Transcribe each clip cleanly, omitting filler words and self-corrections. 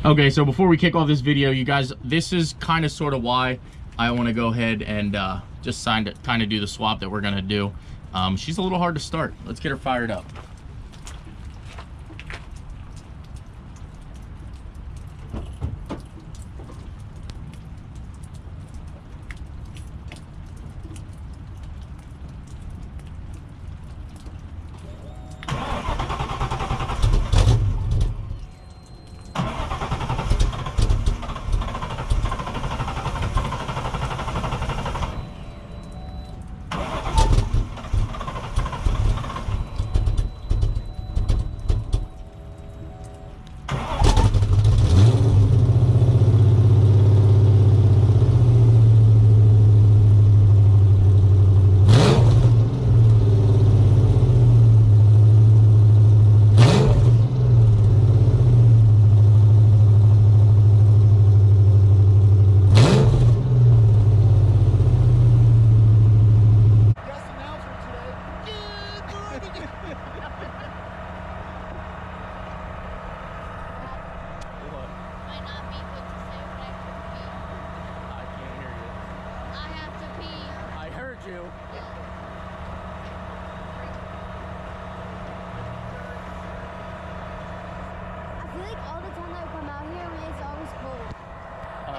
Okay, so before we kick off this video, you guys, this is kind of sort of why I want to go ahead and just kind of do the swap that we're gonna do. She's a little hard to start. Let's get her fired up.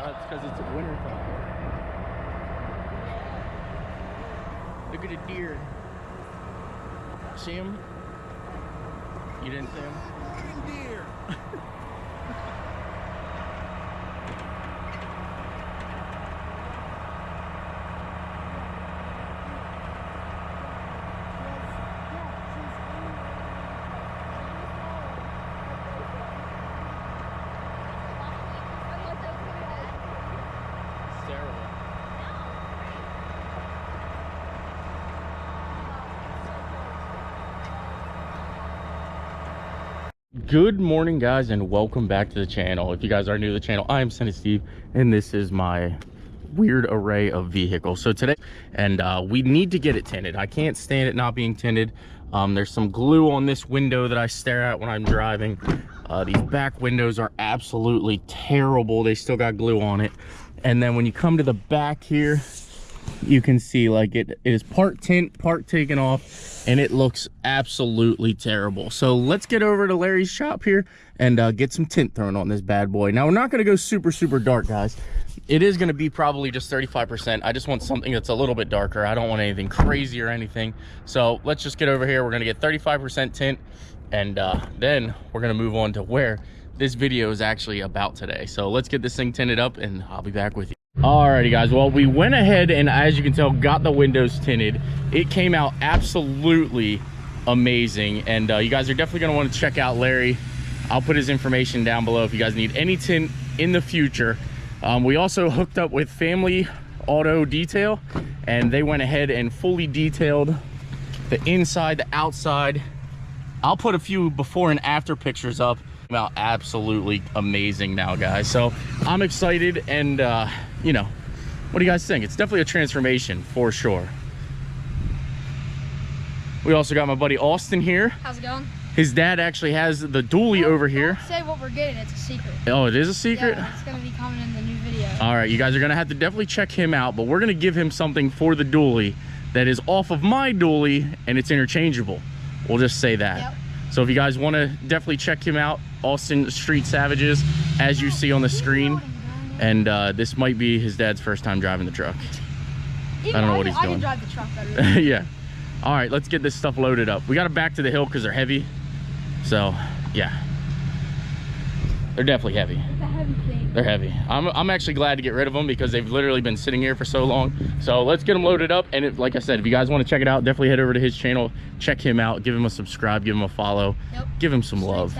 That's because it's winter time. Look at the deer. See him? You didn't see him? Deer. Good morning, guys, and welcome back to the channel. If you guys are new to the channel, I am SendIt, and this is my weird array of vehicles. So today, we need to get it tinted. I can't stand it not being tinted. There's some glue on this window that I stare at when I'm driving. These back windows are absolutely terrible. They still got glue on it. And then when you come to the back here, you can see like it is part tint, part taken off, and it looks absolutely terrible. So let's get over to Larry's shop here and get some tint thrown on this bad boy. Now, we're not going to go super dark, guys. It is going to be probably just 35%. I just want something that's a little bit darker. I don't want anything crazy or anything. So let's just get over here. We're going to get 35% tint, and then we're going to move on to where this video is actually about today. So let's get this thing tinted up, and I'll be back with you. Alrighty, guys, well, we went ahead and, as you can tell, got the windows tinted. It came out absolutely amazing, and you guys are definitely going to want to check out Larry. I'll put his information down below if you guys need any tint in the future. We also hooked up with Family Auto Detail, and they went ahead and fully detailed the inside, the outside. I'll put a few before and after pictures up. Out absolutely amazing now, guys. So I'm excited, and you know, what do you guys think? It's definitely a transformation for sure. We also got my buddy Austin here. How's it going? His dad actually has the dually over here. Don't say what we're getting, it's a secret. Oh, it is a secret? Yeah, it's gonna be coming in the new video. All right, you guys are gonna have to definitely check him out, but we're gonna give him something for the dually that is off of my dually, and it's interchangeable. We'll just say that. Yep. So if you guys want to definitely check him out, Austin Street Savages, as you see on the screen. And this might be his dad's first time driving the truck. I don't know what he's doing. I can drive the truck better. Yeah. All right, let's get this stuff loaded up. We got to back to the hill because they're heavy. So yeah, they're definitely heavy. It's a heavy thing. They're heavy. I'm actually glad to get rid of them because they've literally been sitting here for so long. So let's get them loaded up. And like I said, if you guys want to check it out, definitely head over to his channel, check him out, give him a subscribe, give him a follow. Yep. Give him some love.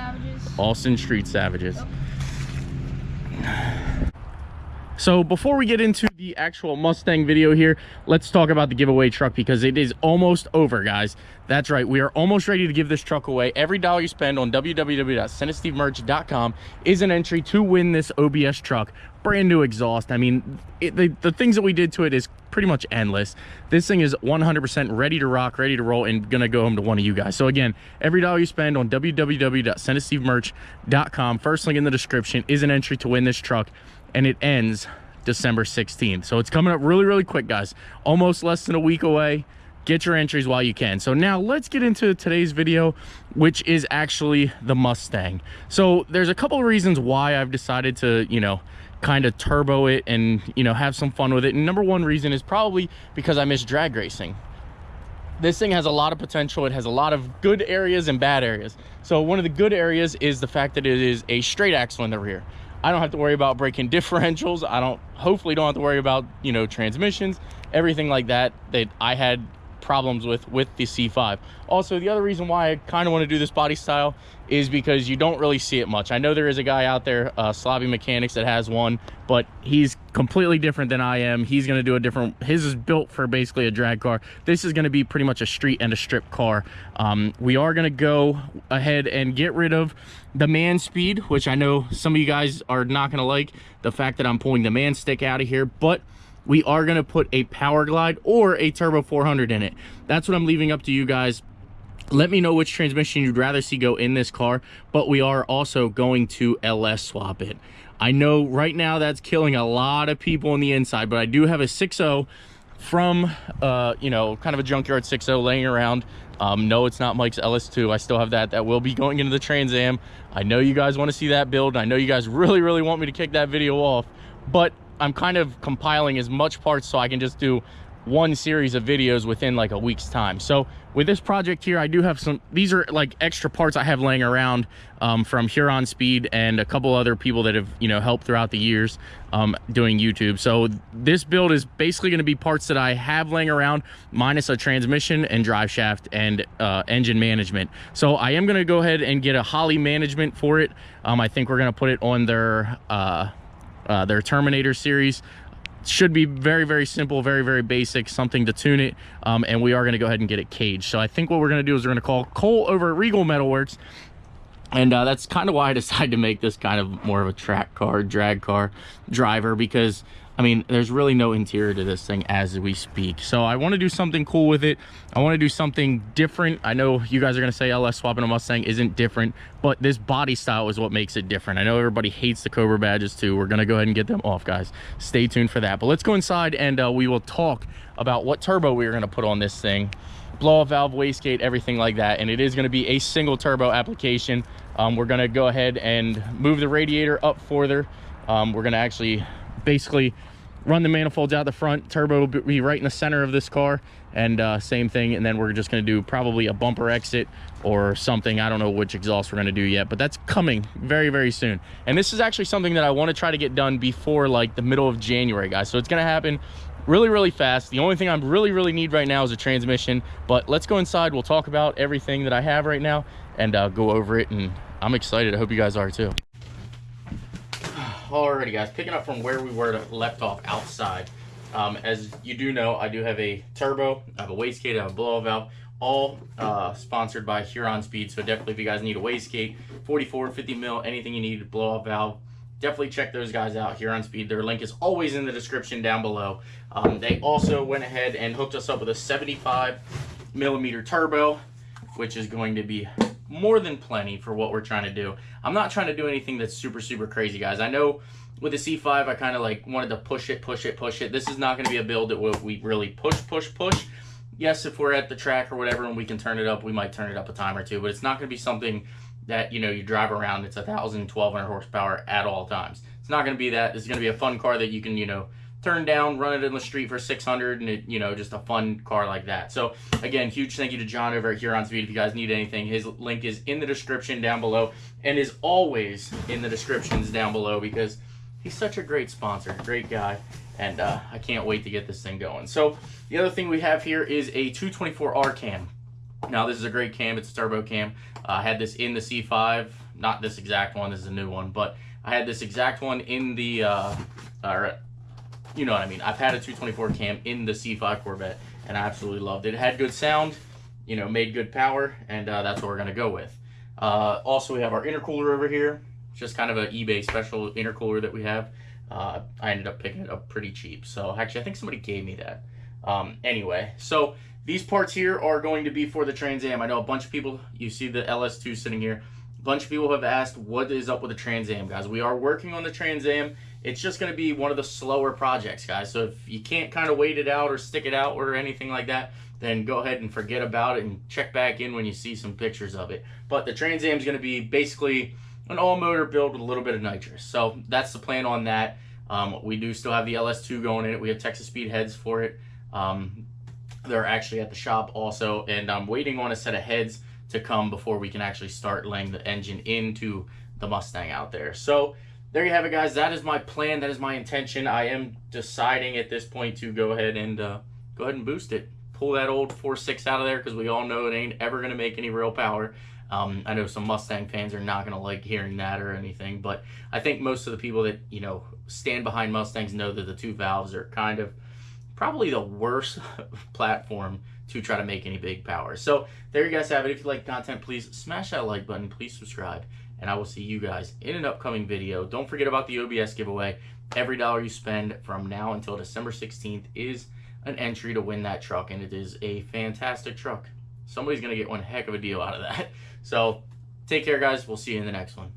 Austin Street Savages. Yep. So before we get into the actual Mustang video here, let's talk about the giveaway truck because it is almost over, guys. That's right, we are almost ready to give this truck away. Every dollar you spend on www.senditstevemerch.com is an entry to win this OBS truck. Brand new exhaust. I mean, the things that we did to it is pretty much endless. This thing is 100% ready to rock, ready to roll, and gonna go home to one of you guys. So again, every dollar you spend on www.senditstevemerch.com, first link in the description, is an entry to win this truck, and it ends December 16th. So it's coming up really, really quick, guys. Almost less than a week away. Get your entries while you can. So now let's get into today's video, which is actually the Mustang. So there's a couple of reasons why I've decided to, you know, kind of turbo it and, you know, have some fun with it. And number one reason is probably because I miss drag racing. This thing has a lot of potential. It has a lot of good areas and bad areas. So one of the good areas is the fact that it is a straight axle in the rear. I don't have to worry about breaking differentials. Hopefully don't have to worry about, you know, transmissions, everything like that I had problems with the C5. Also, the other reason why I kind of want to do this body style is because you don't really see it much. I know there is a guy out there, Slobby Mechanics, that has one, but he's completely different than I am. He's going to do a different, his is built for basically a drag car. This is going to be pretty much a street and a strip car. We are going to go ahead and get rid of the man speed, which I know some of you guys are not going to like the fact that I'm pulling the man stick out of here, but we are going to put a Power Glide or a Turbo 400 in it. That's what I'm leaving up to you guys. Let me know which transmission you'd rather see go in this car, but we are also going to LS swap it. I know right now that's killing a lot of people on the inside, but I do have a 6.0 from, you know, kind of a junkyard 6.0 laying around. No, it's not Mike's LS2. I still have that. That will be going into the Trans Am. I know you guys want to see that build. I know you guys really, really want me to kick that video off, but I'm kind of compiling as much parts so I can just do one series of videos within like a week's time. So with this project here, I do have some, these are like extra parts I have laying around from Huron Speed and a couple other people that have, you know, helped throughout the years doing YouTube. So this build is basically going to be parts that I have laying around minus a transmission and drive shaft and engine management. So I am going to go ahead and get a Holley management for it. I think we're going to put it on their Terminator series. Should be very, very simple, very, very basic, something to tune it, and we are going to go ahead and get it caged. So I think what we're going to do is we're going to call Cole over at Regal Metalworks, and that's kind of why I decided to make this kind of more of a track car, drag car driver, because I mean, there's really no interior to this thing as we speak. So I want to do something cool with it. I want to do something different. I know you guys are going to say LS swapping a Mustang isn't different, but this body style is what makes it different. I know everybody hates the Cobra badges too. We're going to go ahead and get them off, guys. Stay tuned for that. But let's go inside and we will talk about what turbo we are going to put on this thing. Blow-off valve, wastegate, everything like that. And it is going to be a single turbo application. We're going to go ahead and move the radiator up further. We're going to actually basically run the manifolds out the front. Turbo will be right in the center of this car, and same thing. And then we're just going to do probably a bumper exit or something. I don't know which exhaust we're going to do yet, but that's coming very, very soon. And this is actually something that I want to try to get done before like the middle of January, guys. So it's going to happen really, really fast. The only thing I really need right now is a transmission. But let's go inside. We'll talk about everything that I have right now and go over it. And I'm excited. I hope you guys are too. Alrighty, guys, picking up from where we were left off outside. As you do know, I do have a turbo, I have a wastegate, I have a blow-off valve, all sponsored by Huron Speed. So definitely, if you guys need a wastegate, 44, 50 mil, anything you need, blow-off valve, definitely check those guys out, Huron Speed. Their link is always in the description down below. They also went ahead and hooked us up with a 75 millimeter turbo, which is going to be more than plenty for what we're trying to do. I'm not trying to do anything that's super crazy, guys. I know with the C5 I kind of like wanted to push it. This is not going to be a build that we really push. Yes, if we're at the track or whatever and we can turn it up, we might turn it up a time or two, but it's not going to be something that, you know, you drive around. It's 1,200 horsepower at all times. It's not going to be that. It's going to be a fun car that you can, you know, turn down, run it in the street for 600, and it, you know, just a fun car like that. So again, huge thank you to John over at Huron Speed. If you guys need anything, his link is in the description down below, and is always in the descriptions down below, because he's such a great sponsor, great guy, and I can't wait to get this thing going. So the other thing we have here is a 224R cam. Now this is a great cam. It's a turbo cam. I had this in the C5, not this exact one, this is a new one, but I had this exact one in the you know what I mean. I've had a 224 cam in the C5 Corvette, and I absolutely loved it. It had good sound, you know, made good power, and that's what we're gonna go with. Also, we have our intercooler over here. It's just kind of an eBay special intercooler that we have. I ended up picking it up pretty cheap. So actually, I think somebody gave me that. Anyway, so these parts here are going to be for the Trans Am. I know a bunch of people, you see the LS2 sitting here. A bunch of people have asked what is up with the Trans Am, guys. We are working on the Trans Am. It's just going to be one of the slower projects, guys. So if you can't kind of wait it out or stick it out or anything like that, then go ahead and forget about it and check back in when you see some pictures of it. But the Trans Am is going to be basically an all-motor build with a little bit of nitrous. So that's the plan on that. We do still have the LS2 going in it. We have Texas Speed heads for it. They're actually at the shop also, and I'm waiting on a set of heads to come before we can actually start laying the engine into the Mustang out there. So there you have it, guys. That is my plan. That is my intention. I am deciding at this point to go ahead and boost it. Pull that old 4.6 out of there, because we all know it ain't ever going to make any real power. I know some Mustang fans are not going to like hearing that or anything, but I think most of the people that, you know, stand behind Mustangs know that the 2 valves are kind of probably the worst platform to try to make any big power. So there you guys have it. If you like content, please smash that like button, please subscribe, and I will see you guys in an upcoming video. Don't forget about the OBS giveaway. Every dollar you spend from now until December 16th is an entry to win that truck, and it is a fantastic truck. Somebody's gonna get one heck of a deal out of that. So take care, guys. We'll see you in the next one.